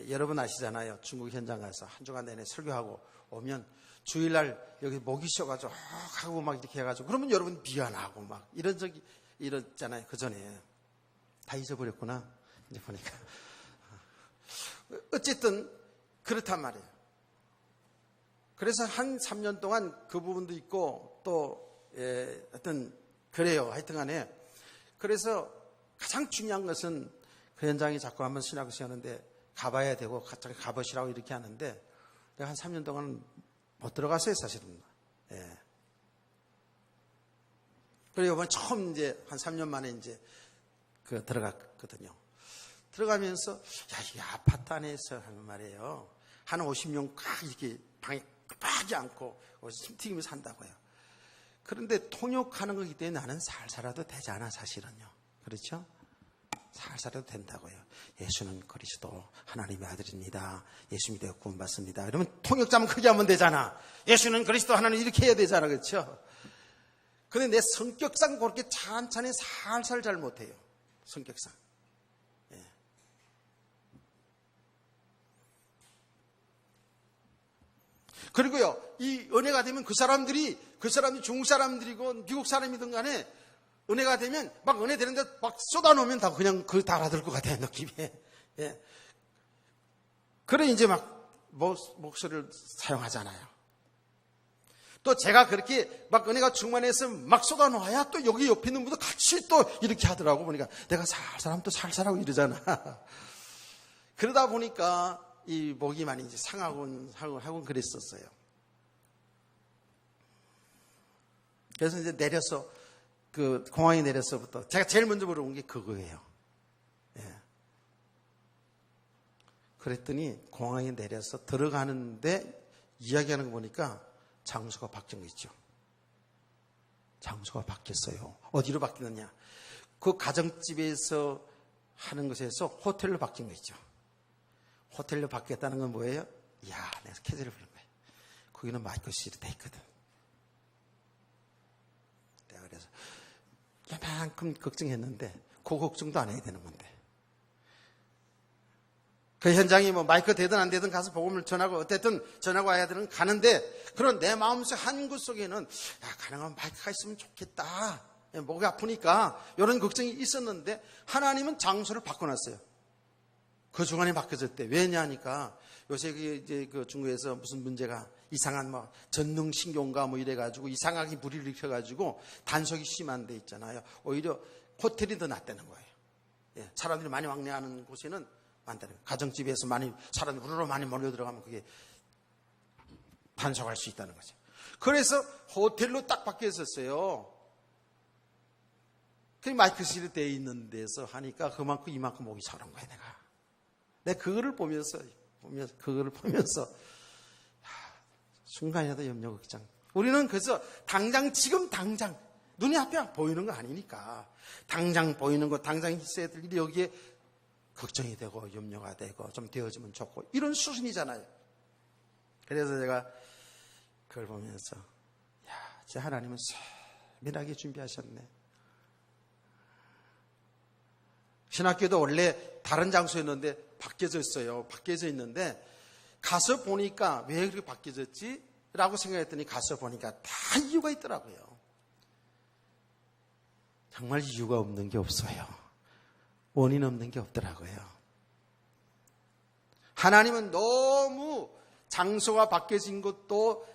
여러분 아시잖아요. 중국 현장 가서 한 주간 내내 설교하고 오면 주일날 여기 목이 쉬어가지고 하고 막 이렇게 해가지고 그러면 여러분 미안하고 막 이런 적이 이랬잖아요. 그 전에 다 잊어버렸구나. 이제 보니까 어쨌든 그렇단 말이에요. 그래서 한 3년 동안 그 부분도 있고 또 어떤 그래요. 하여튼간에 그래서 가장 중요한 것은 그 현장에 자꾸 한번 신학을 시하는데 가봐야 되고 갑자기 가보시라고 이렇게 하는데 내가 한 3년 동안 못 들어갔어요, 사실은. 그리고 이번에 처음 이제 한 3년 만에 이제 들어갔거든요. 들어가면서 이 아파트 안에서 하는 말이에요. 한 50명 꽉 이렇게 방에 급하지 않고 숨 튀기면서 산다고요. 그런데 통역하는 거기 때문에 나는 살 살아도 되지 않아, 사실은요. 그렇죠? 살 살아도 된다고요. 예수는 그리스도 하나님의 아들입니다. 예수 믿어 구원받습니다. 이러면 통역자만 크게 하면 되잖아. 예수는 그리스도 하나님 이렇게 해야 되잖아. 그렇죠? 근데 내 성격상 그렇게 찬찬히 살살 잘 못해요. 성격상. 그리고요, 이 은혜가 되면 그 사람들이 중국 사람들이고 미국 사람이든 간에 은혜가 되면 막 은혜 되는데 막 쏟아놓으면 다 그냥 다 알아들 것 같아요, 느낌이. 그래 이제 막 목소리를 사용하잖아요. 또 제가 그렇게 막 은혜가 충만해서 막 쏟아놓아야 또 여기 옆에 있는 분도 같이 또 이렇게 하더라고. 보니까 내가 살살 또 살살하고 이러잖아. 그러다 보니까 이 목이 많이 이제 상하곤 그랬었어요. 그래서 이제 내려서 그 공항에 내려서부터 제가 제일 먼저 물어본 게 그거예요. 예. 그랬더니 공항에 내려서 들어가는데 이야기하는 거 보니까 장소가 바뀐 거 있죠. 장소가 바뀌었어요. 어디로 바뀌느냐? 그 가정집에서 하는 것에서 호텔로 바뀐 거 있죠. 호텔로 바뀌었다는 건 뭐예요? 이야, 내가 캐제를 부른 거예요. 거기는 마이크실이 돼 있거든. 내가 그래서 이만큼 걱정했는데 그 걱정도 안 해야 되는 건데. 그 현장이 뭐 마이크 되든 안 되든 가서 복음을 전하고 어쨌든 전하고 와야 되는 가는데 그런 내 마음속 한 곳 속에는 야, 가능하면 마이크가 있으면 좋겠다. 목이 아프니까 이런 걱정이 있었는데 하나님은 장소를 바꿔놨어요. 그 중간에 바뀌어졌대. 왜냐하니까 요새 이제 그 중국에서 무슨 문제가 이상한 뭐 전능신경가 뭐 이래가지고 이상하게 무리를 일으켜가지고 단속이 심한 데 있잖아요. 오히려 호텔이 더 낫다는 거예요. 예, 사람들이 많이 왕래하는 곳에는 많다는 거예요. 가정집에서 많이 사람들이 우르르 많이 몰려 들어가면 그게 단속할 수 있다는 거죠. 그래서 호텔로 딱 바뀌었었어요. 그 마이크실이 돼 있는 데서 하니까 그만큼 이만큼 목이 저런 거야 내가 그거를 보면서 순간이라도 염려 걱정. 우리는 그래서 지금 당장 눈이 앞에 보이는 거 아니니까 당장 보이는 거 당장 있어야 될 일이 여기에 걱정이 되고 염려가 되고 좀 되어지면 좋고 이런 수순이잖아요. 그래서 제가 그걸 보면서 제 하나님은 세밀하게 준비하셨네. 신학교도 원래 다른 장소였는데 바뀌어져 있어요. 바뀌어져 있는데 가서 보니까 왜 그렇게 바뀌어졌지? 라고 생각했더니 가서 보니까 다 이유가 있더라고요. 정말 이유가 없는 게 없어요. 원인 없는 게 없더라고요. 하나님은 너무 장소가 바뀌어진 것도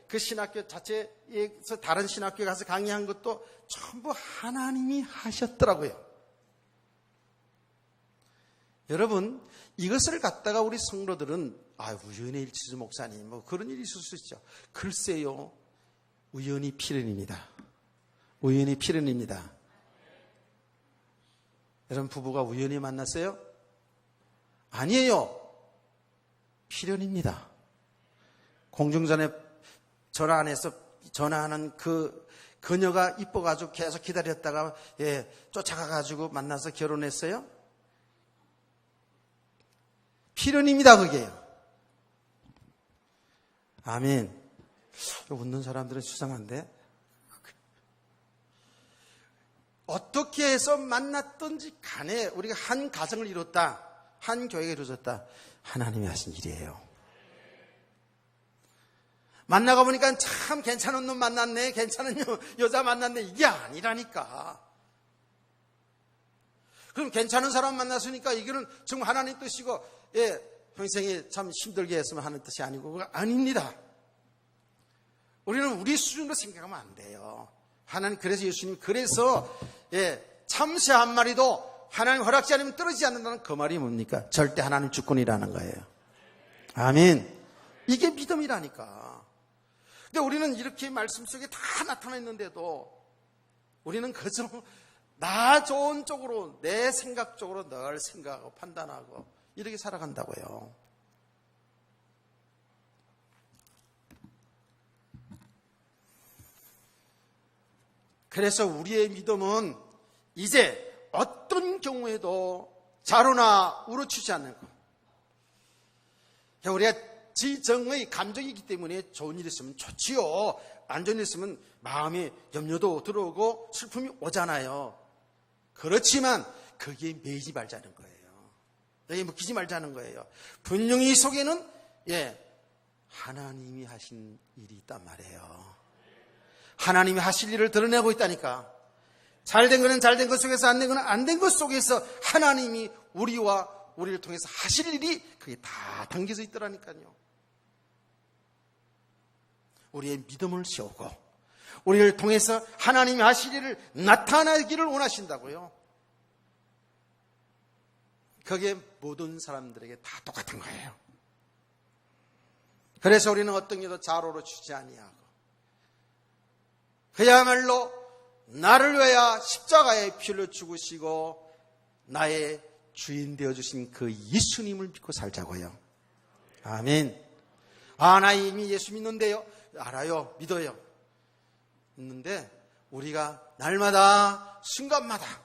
그 신학교 자체에서 다른 신학교에 가서 강의한 것도 전부 하나님이 하셨더라고요. 여러분 이것을 갖다가 우리 성도들은 우연의 일치죠 목사님 뭐 그런 일이 있을 수 있죠. 글쎄요. 우연히 필연입니다. 우연히 필연입니다. 여러분 부부가 우연히 만났어요? 아니에요. 필연입니다. 공중전에 전화 안에서 전화하는 그 그녀가 이뻐가지고 계속 기다렸다가 쫓아가가지고 만나서 결혼했어요? 필연입니다. 그게요. 아멘. 웃는 사람들은 수상한데 어떻게 해서 만났든지 간에 우리가 한 가정을 이뤘다. 한 교회가 이루어졌다. 하나님이 하신 일이에요. 만나가 보니까 참 괜찮은 놈 만났네. 괜찮은 여자 만났네. 이게 아니라니까. 그럼 괜찮은 사람 만났으니까 이거는 정말 하나님 뜻이고 평생에 참 힘들게 했으면 하는 뜻이 아니고 그거 아닙니다. 우리는 우리 수준으로 생각하면 안 돼요. 하나님 그래서 예수님 그래서 참새 한 마리도 하나님 허락지 않으면 떨어지지 않는다는 그 말이 뭡니까? 절대 하나님 주권이라는 거예요. 아멘. 이게 믿음이라니까. 근데 우리는 이렇게 말씀 속에 다 나타나 있는데도 우리는 그저 나 좋은 쪽으로 내 생각 쪽으로 늘 생각하고 판단하고 이렇게 살아간다고요. 그래서 우리의 믿음은 이제 어떤 경우에도 자로나 우러치지 않는 것. 우리가 지정의 감정이기 때문에 좋은 일이 있으면 좋지요. 안 좋은 일이 있으면 마음에 염려도 들어오고 슬픔이 오잖아요. 그렇지만 거기에 매이지 말자는 거예요. 여기에 묶이지 말자는 거예요. 분명히 이 속에는 하나님이 하신 일이 있단 말이에요. 하나님이 하실 일을 드러내고 있다니까. 잘된 거는 잘된 것 속에서 안 된 거는 안 된 것 속에서 하나님이 우리와 우리를 통해서 하실 일이 그게 다 담겨져 있더라니까요. 우리의 믿음을 세우고 우리를 통해서 하나님이 하실 일을 나타나기를 원하신다고요. 그게 모든 사람들에게 다 똑같은 거예요. 그래서 우리는 어떤 일도 자로로 주지 아니하고 그야말로 나를 위하여 십자가에 피를 죽으시고 나의 주인 되어주신 그 예수님을 믿고 살자고요. 아멘. 나 이미 예수 믿는데요. 알아요. 믿어요. 있는데 우리가 날마다 순간마다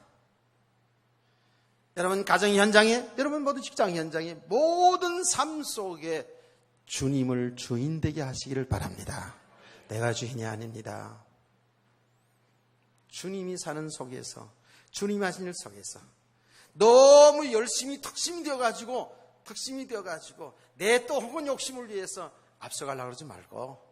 여러분 가정 현장에, 여러분 모든 직장 현장에, 모든 삶 속에 주님을 주인 되게 하시기를 바랍니다. 내가 주인이 아닙니다. 주님이 사는 속에서, 주님이 하신 일 속에서 너무 열심히 턱심이 되어가지고 내 또 혹은 욕심을 위해서 앞서가려고 그러지 말고,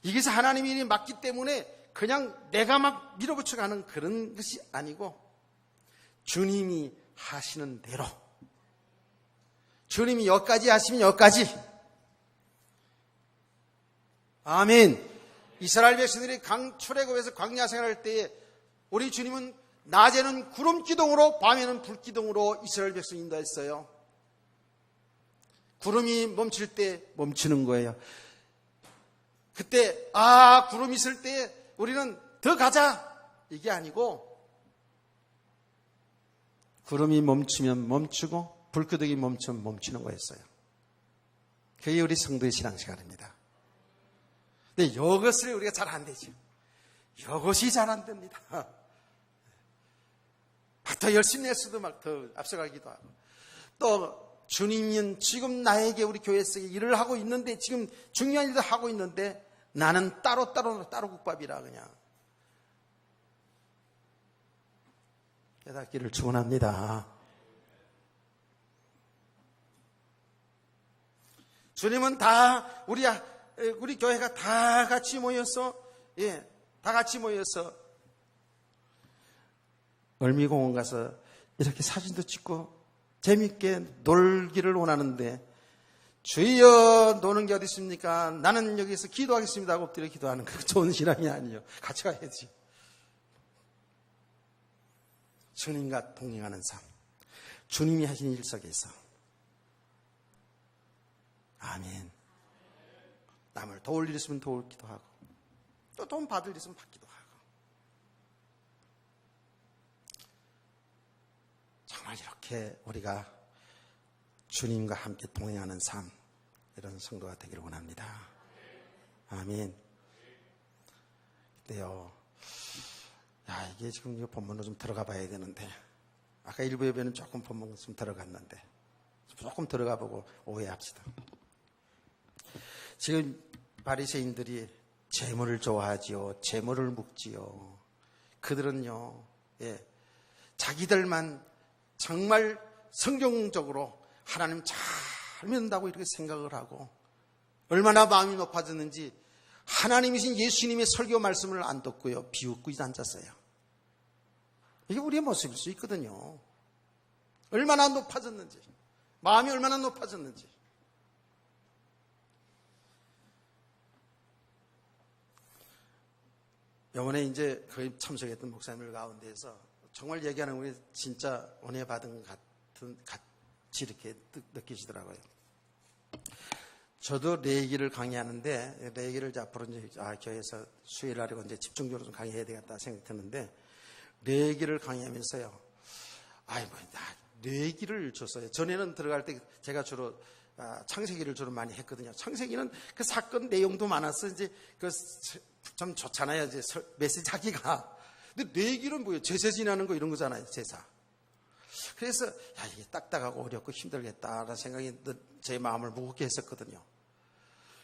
이것이 하나님의 일이 맞기 때문에 그냥 내가 막 밀어붙여가는 그런 것이 아니고 주님이 하시는 대로, 주님이 여기까지 하시면 여기까지. 아멘. 이스라엘 백성들이 출애굽에서 광야 생활할 때에 우리 주님은 낮에는 구름 기둥으로 밤에는 불 기둥으로 이스라엘 백성 인도했어요. 구름이 멈출 때 멈추는 거예요. 그때 구름이 있을 때 우리는 더 가자 이게 아니고, 구름이 멈추면 멈추고 불기둥이 멈추면 멈추는 거였어요. 그게 우리 성도의 신앙생활입니다. 근데 이것을 우리가 잘 안 되죠. 이것이 잘 안 됩니다. 더 열심히 했어도 막 더 앞서가기도 하고, 또 주님은 지금 나에게 우리 교회에서 일을 하고 있는데, 지금 중요한 일도 하고 있는데 나는 따로 국밥이라 그냥 깨닫기를 축원합니다. 주님은 다 우리 교회가 다 같이 모여서 을미공원 가서 이렇게 사진도 찍고 재밌게 놀기를 원하는데, 주여 노는 게 어디 있습니까? 나는 여기서 기도하겠습니다 하고 엎드려 기도하는 그 좋은 신앙이 아니에요. 같이 가야지. 주님과 동행하는 삶, 주님이 하신 일 속에서, 아멘. 남을 도울 일 있으면 도울기도 하고, 또 돈 받을 일 있으면 받기도 하고, 정말 이렇게 우리가 주님과 함께 동행하는 삶, 이런 성도가 되기를 원합니다. 아멘. 근데요, 이게 지금 본문으로 좀 들어가 봐야 되는데, 아까 일부 예배는 조금 본문 좀 들어갔는데, 조금 들어가 보고 오해합시다. 지금 바리새인들이 재물을 좋아하지요. 재물을 묵지요. 그들은요, 자기들만 정말 성경적으로 하나님 잘 믿는다고 이렇게 생각을 하고, 얼마나 마음이 높아졌는지 하나님이신 예수님의 설교 말씀을 안 듣고요, 비웃고 앉았어요. 이게 우리의 모습일 수 있거든요. 얼마나 높아졌는지, 마음이 얼마나 높아졌는지. 이번에 이제 거의 참석했던 목사님들 가운데에서 정말 얘기하는 우리 진짜 은혜 받은 것 같이 이렇게 느끼시더라고요. 저도 레이기를 강의하는데, 레이기를 앞으로 이제 교회에서 수요일 하려고 이제 집중적으로 좀 강의해야 되겠다 생각이 드는데, 레이기를 강의하면서요, 레이기를 줬어요. 전에는 들어갈 때 제가 주로 창세기를 주로 많이 했거든요. 창세기는 그 사건 내용도 많아서 이제 좀 좋잖아요. 이제 메시지 하기가. 근데 레이기는 뭐예요? 제사 지나는 거 이런 거잖아요. 제사. 그래서 이게 딱딱하고 어렵고 힘들겠다라는 생각이 제 마음을 무겁게 했었거든요.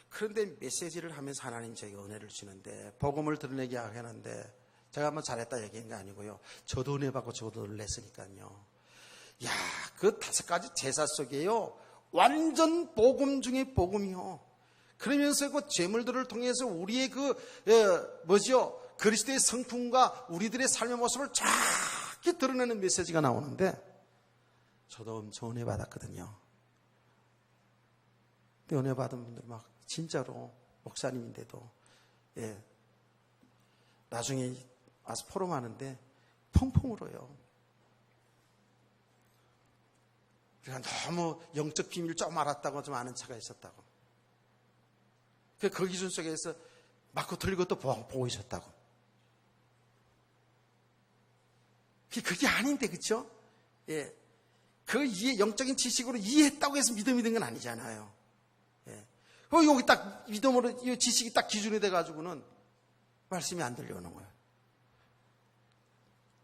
그런데 메시지를 하면서 하나님 저에게 은혜를 주는데, 복음을 드러내게 하는데, 제가 한번 잘했다 얘기한 게 아니고요, 저도 은혜 받고 저도 놀랐으니까요. 그 5가지 제사 속에요, 완전 복음 중에 복음이요. 그러면서 그 재물들을 통해서 우리의 그리스도의 성품과 우리들의 삶의 모습을 정확히 드러내는 메시지가 나오는데, 저도 엄청 은혜 받았거든요. 은혜 받은 분들 막 진짜로 목사님인데도 나중에 와서 포럼하는데 펑펑 울어요. 우리가 너무 영적 비밀을 좀 알았다고 좀 아는 차가 있었다고. 그 기준 속에서 맞고 틀리고 또 보고 있었다고. 그게 아닌데, 그쵸? 그 영적인 지식으로 이해했다고 해서 믿음이 된 건 아니잖아요. 여기 딱 믿음으로 이 지식이 딱 기준이 돼가지고는 말씀이 안 들려오는 거예요.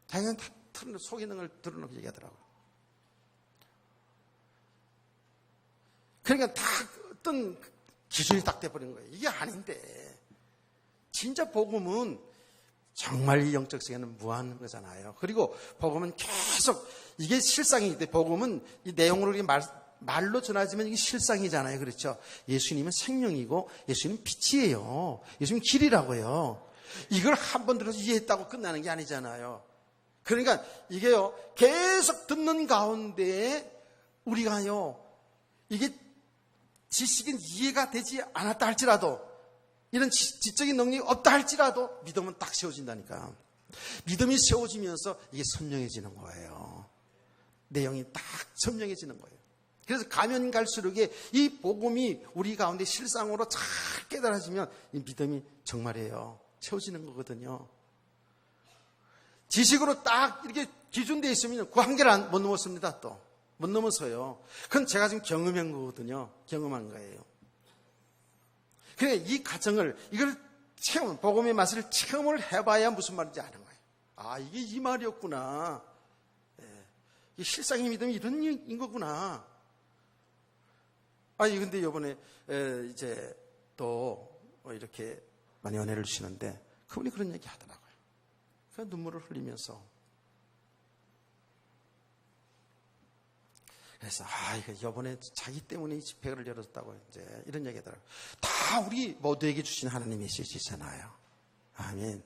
당연히 다 속 있는 걸 드러놓고 얘기하더라고요. 그러니까 다 어떤 기준이 딱 돼버린 거예요. 이게 아닌데. 진짜 복음은 정말 이 영적 세계는 무한한 거잖아요. 그리고 복음은 계속 이게 실상이기 때문에 복음은 이 내용으로 말로 전하지만 이게 실상이잖아요. 그렇죠? 예수님은 생명이고 예수님은 빛이에요. 예수님은 길이라고요. 이걸 한 번 들어서 이해했다고 끝나는 게 아니잖아요. 그러니까 이게요, 계속 듣는 가운데 우리가요, 이게 지식은 이해가 되지 않았다 할지라도, 이런 지적인 능력이 없다 할지라도 믿음은 딱 세워진다니까. 믿음이 세워지면서 이게 선명해지는 거예요. 내용이 딱 선명해지는 거예요. 그래서 가면 갈수록 이 복음이 우리 가운데 실상으로 잘 깨달아지면 이 믿음이 정말이에요. 세워지는 거거든요. 지식으로 딱 이렇게 기준되어 있으면 그 한계를 못 넘었습니다. 또 못 넘어서요. 그건 제가 지금 경험한 거거든요. 경험한 거예요. 그래, 이 과정을, 이걸 복음의 맛을 체험을 해봐야 무슨 말인지 아는 거예요. 아, 이게 이 말이었구나. 이 실상의 믿음이 이런 인 거구나. 아니, 근데 이번에, 이제 또, 이렇게 많이 은혜를 주시는데, 그분이 그런 얘기 하더라고요. 그 눈물을 흘리면서. 그래서, 이거 이번에 자기 때문에 이 집회를 열었다고, 이제, 이런 얘기 하더라고요. 다 우리 모두에게 주신 하나님의 메시지잖아요. 아멘.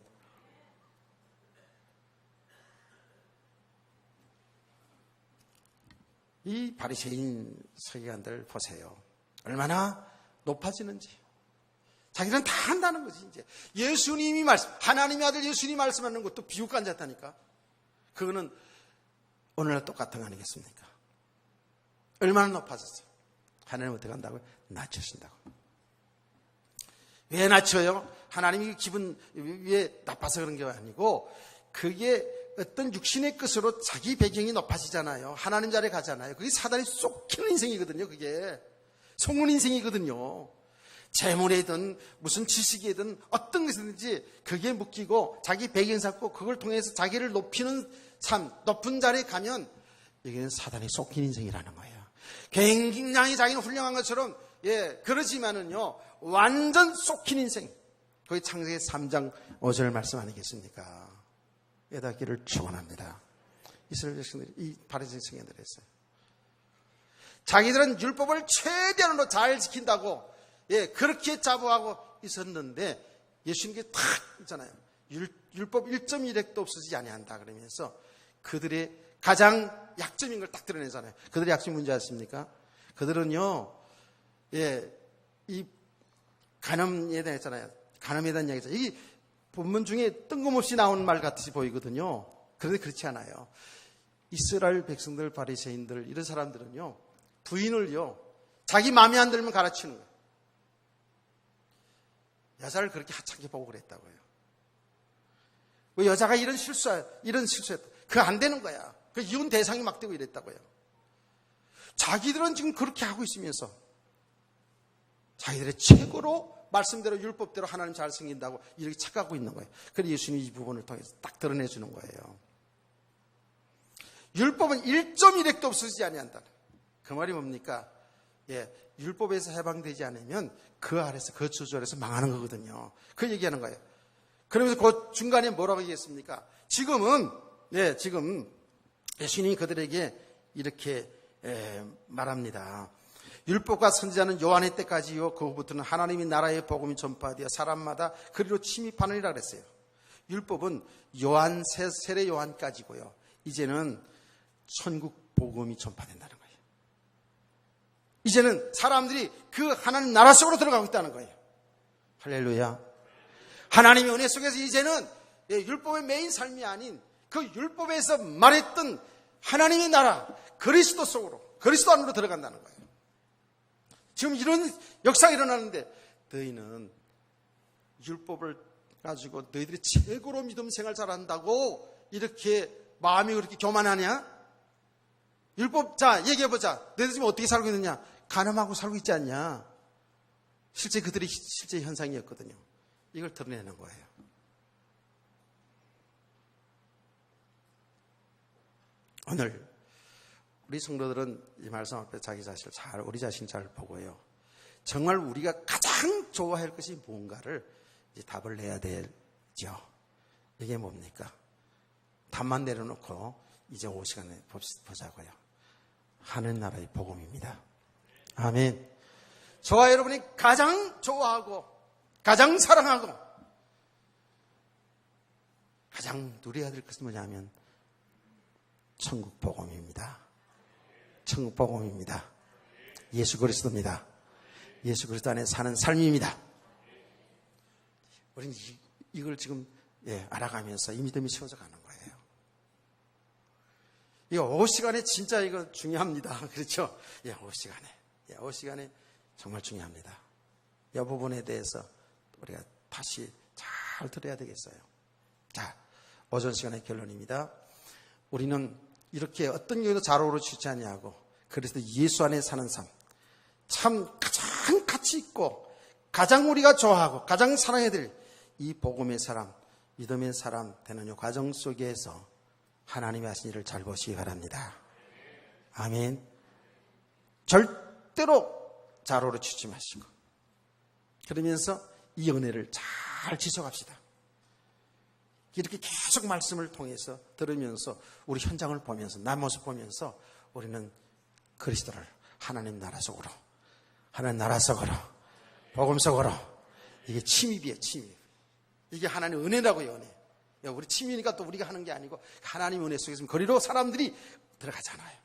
이 바리새인 서기관들 보세요. 얼마나 높아지는지. 자기는 다 한다는 거지, 이제. 예수님이 하나님의 아들 예수님이 말씀하는 것도 비웃고 앉았다니까. 그거는 오늘날 똑같은 거 아니겠습니까? 얼마나 높아졌어요. 하나님 어떻게 한다고요? 낮추신다고. 왜 낮춰요? 하나님이 기분 위에 나빠서 그런 게 아니고, 그게 어떤 육신의 끝으로 자기 배경이 높아지잖아요. 하나님 자리에 가잖아요. 그게 사단이 쏙히는 인생이거든요. 그게 속는 인생이거든요. 재물이든 무슨 지식이든 어떤 것이든지 그게 묶이고 자기 배경 잡고 그걸 통해서 자기를 높이는 삶, 높은 자리에 가면 여기는 사단이 쏙힌 인생이라는 거예요. 굉장히 자기는 훌륭한 것처럼 그러지만은요, 완전 쏙힌 인생. 거기 창세기 3장 5절 말씀 아니겠습니까? 깨닫기를 축원합니다. 이스라엘 백성들이, 이 바리새인 청년들이 했어요. 자기들은 율법을 최대한으로 잘 지킨다고 그렇게 자부하고 있었는데 예수님께 탁 있잖아요. 율법 1.1획도 없어지지 아니한다 그러면서 그들의 가장 약점인 걸 딱 드러내잖아요. 그들의 약점이 뭔지 아십니까? 그들은요, 이 간음에 대한 했잖아요. 간음에 대한 이야기죠. 이 본문 중에 뜬금없이 나오는 말 같이 보이거든요. 그런데 그렇지 않아요. 이스라엘 백성들, 바리새인들 이런 사람들은요, 부인을요, 자기 마음에 안 들면 갈아치우는 거예요. 여자를 그렇게 하찮게 보고 그랬다고요. 왜 여자가 이런 실수했다. 그거 안 되는 거야. 그 이혼 대상이 막 되고 이랬다고요. 자기들은 지금 그렇게 하고 있으면서 자기들의 최고로 말씀대로 율법대로 하나님 잘 섬긴다고 이렇게 착각하고 있는 거예요. 그래서 예수님이 이 부분을 통해서 딱 드러내주는 거예요. 율법은 1.1획도 없어지지 아니한다. 그 말이 뭡니까? 율법에서 해방되지 않으면 그 아래서, 그 저주 아래서 망하는 거거든요. 그 얘기하는 거예요. 그러면서 그 중간에 뭐라고 얘기했습니까? 지금 예수님이 그들에게 이렇게 말합니다. 율법과 선지자는 요한의 때까지요, 그 후부터는 하나님의 나라의 복음이 전파되어 사람마다 그리로 침입하느니라 그랬어요. 율법은 세례 요한까지고요. 이제는 천국 복음이 전파된다는 거예요. 이제는 사람들이 그 하나님 나라 속으로 들어가고 있다는 거예요. 할렐루야. 하나님의 은혜 속에서 이제는 율법의 메인 삶이 아닌 그 율법에서 말했던 하나님의 나라, 그리스도 속으로, 그리스도 안으로 들어간다는 거예요. 지금 이런 역사가 일어나는데 너희는 율법을 가지고 너희들이 최고로 믿음 생활 잘한다고 이렇게 마음이 그렇게 교만하냐? 율법, 자, 얘기해보자. 너희들 지금 어떻게 살고 있느냐? 간음하고 살고 있지 않냐? 실제 그들이 실제 현상이었거든요. 이걸 드러내는 거예요. 오늘 우리 성도들은 이 말씀 앞에 자기 자신을 우리 자신 잘 보고요. 정말 우리가 가장 좋아할 것이 뭔가를 이제 답을 내야 되죠. 이게 뭡니까? 답만 내려놓고 이제 5시간에 보자고요. 하늘 나라의 복음입니다. 아멘. 저와 여러분이 가장 좋아하고 가장 사랑하고 가장 누려야 될 것은 뭐냐면 천국 복음입니다. 천국 복음입니다. 예수 그리스도입니다. 예수 그리스도 안에 사는 삶입니다. 우리는 이걸 지금 알아가면서 이 믿음이 세워져 가는 거예요. 이 5시간에 진짜 이거 중요합니다. 그렇죠? 5시간에 정말 중요합니다. 이 부분에 대해서 우리가 다시 잘 들어야 되겠어요. 자, 오전 시간의 결론입니다. 우리는 이렇게 어떤 경우도 잘 어우러지지 않냐고 그래서 예수 안에 사는 삶, 참 가장 가치 있고 가장 우리가 좋아하고 가장 사랑해야 될 이 복음의 사람, 믿음의 사람 되는 이 과정 속에서 하나님이 하신 일을 잘 보시기 바랍니다. 아멘. 절대로 잘 어우러지지 마시고 그러면서 이 은혜를 잘 지속합시다. 이렇게 계속 말씀을 통해서 들으면서 우리 현장을 보면서 나 모습 보면서 우리는 그리스도를 하나님 나라 속으로 복음 속으로 이게 침입이에요. 침입. 이게 하나님의 은혜라고요. 은혜. 우리 침입이니까 또 우리가 하는 게 아니고 하나님의 은혜 속에서 거리로 사람들이 들어가잖아요.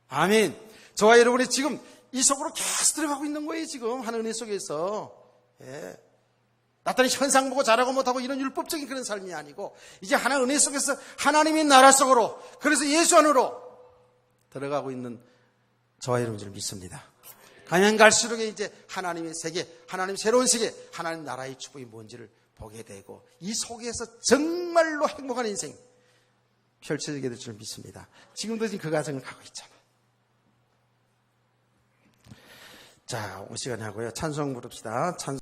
아멘. 저와 여러분이 지금 이 속으로 계속 들어가고 있는 거예요. 지금 하나님의 은혜 속에서. 나타나는 현상 보고 잘하고 못하고 이런 율법적인 그런 삶이 아니고 이제 하나님의 은혜 속에서 하나님의 나라 속으로 그래서 예수 안으로 들어가고 있는 저와 여러분들을 믿습니다. 가면 갈수록 이제 하나님의 세계, 하나님의 새로운 세계, 하나님 나라의 축복이 뭔지를 보게 되고 이 속에서 정말로 행복한 인생 펼쳐지게 될 줄 믿습니다. 지금도 지금 그 과정을 가고 있잖아요. 자, 5시간 하고요. 찬송 부릅시다. 찬송.